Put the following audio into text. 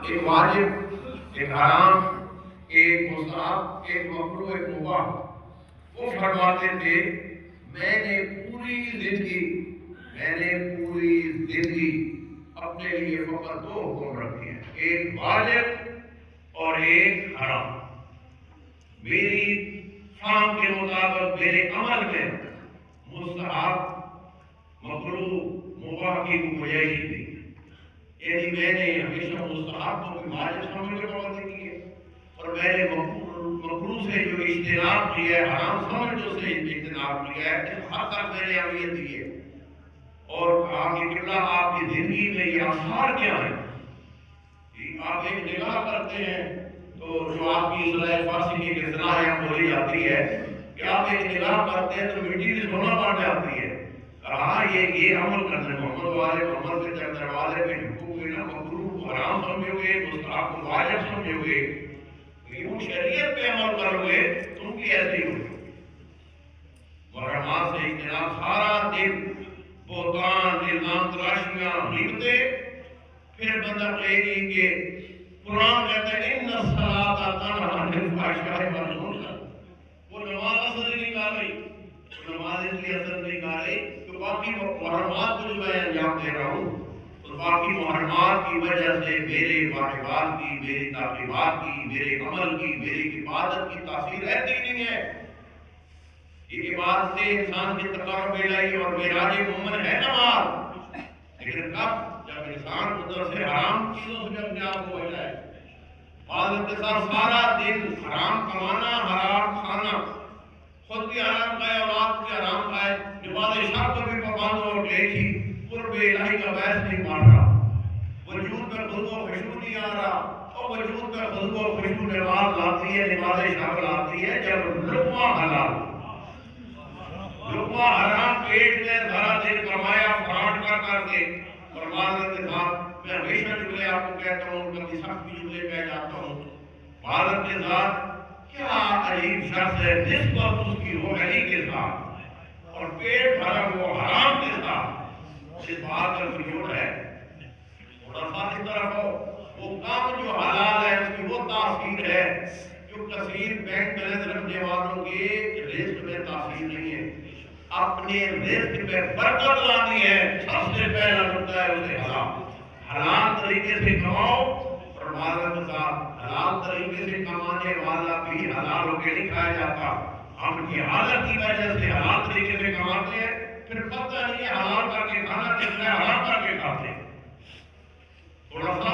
ایک واجب، ایک حرام، ایک مستحب، ایک مکروہ، ایک مباح۔ وہ فرماتے تھے میں نے پوری زندگی اپنے لیے فقط دو حکم رکھے ہیں، ایک واجب اور ایک حرام۔ میری فہم کے مطابق میرے عمل میں مستحب، مکروہ، مباح کی گنجائش تھی، یعنی میں نے ہمیشہ مستحب کو بھی واجب سمجھ کے پابندی کی ہے، اور میں نے مکروہ سے جو اجتناب کیا ہے، حرام سمجھ جو سے اجتناب کیا ہے، اس حد تک میں نے اہمیت دی ہے۔ اور کہا کہ قبلہ آپ کی زندگی میں یہ آثار کیا ہے؟ آپ ایک نگاہ کرتے ہیں تو جو آپ کی اصطلاح فارسی کی اصطلاح یہاں بولی جاتی ہے کہ آپ ایک نگاہ کرتے ہیں تو مٹی سے سونا بن جاتی ہے۔ کہا یہ عمل کرنے محمد والے محمد کے دروازے پہ جھکو گے نا، مکروہ حرام سمجھو گے، مستحب کو واجب سمجھو گے، یوں شریعت پہ عمل کرو گے، تم کی ایسی ہوگی۔ محرمات سے اجتناب، سارا دن بہتان، الزام تراشیاں، غیبتیں، پھر بندہ کہے گی کہ قرآن کہتا ہے ان الصلاۃ تنہی عن الفحشاء والمنکر۔ وہ نماز اثر نہیں کر رہی، وہ نماز اس لیے اثر نہیں کر رہی کہ باقی محرمات کو جو میں انجام دے رہا ہوں، تو باقی محرمات کی وجہ سے میرے واجبات کی، میری تعقیبات کی، میرے عمل کی، میری عبادت کی تاثیر رہتی نہیں ہے۔ یہ عبادت سے انسان کی تقرب الہی اور معراج مومن ہے نماز، لیکن کب؟ جب انسان قدرت سے حرام چیزوں سے اپنے آپ کو بچائے۔ عبادت کے ساتھ سارا دن حرام کمانا، حرام کھانا، خود بھی حرام کھائے، اولاد بھی حرام کھائے، نماز شب پر بھی پابند ہو کے ہی قرب الہی کا باعث نہیں بن رہا، وجود میں خود و خشوع نہیں آ رہا، اور وجود میں خود و خشوع نماز لاتی ہے، نماز شب لاتی ہے جب لقمہ حلال، لقمہ حرام پیٹ میں دھرا دن کمایا فراٹ کر کے، اور معذرت کے ساتھ میں ہمیشہ جملے آپ کو کہتا ہوں، کبھی سخت بھی جملے کہہ جاتا ہوں، معذرت کے ساتھ کیا عجیب شخص ہے نسبت اس کی روحانی کے ساتھ اور پیٹ بھرا وہ حرام کے ساتھ، اس بات کا وجود ہے تھوڑا سا اس طرف ہو۔ وہ کام جو حلال ہے اس کی وہ تاثیر ہے جو کثیر بینک بیلنس رکھنے والوں کے رزق میں تاثیر نہیں ہے۔ اپنے رزق میں برکت لانی ہے، سب سے پہلا نقطہ ہے اسے حلال طریقے سے کماؤ، اور معذرت کے ساتھ حلال طریقے سے کمانے والا بھی حلال ہو کے نہیں کھایا جاتا۔ ہم جہالت کی وجہ سے حلال طریقے سے کماتے ہیں، پھر پتہ نہیں ہے حلال کر کے کھانا کس ہے، حرام کر کے کھاتے ہیں۔ تھوڑا سا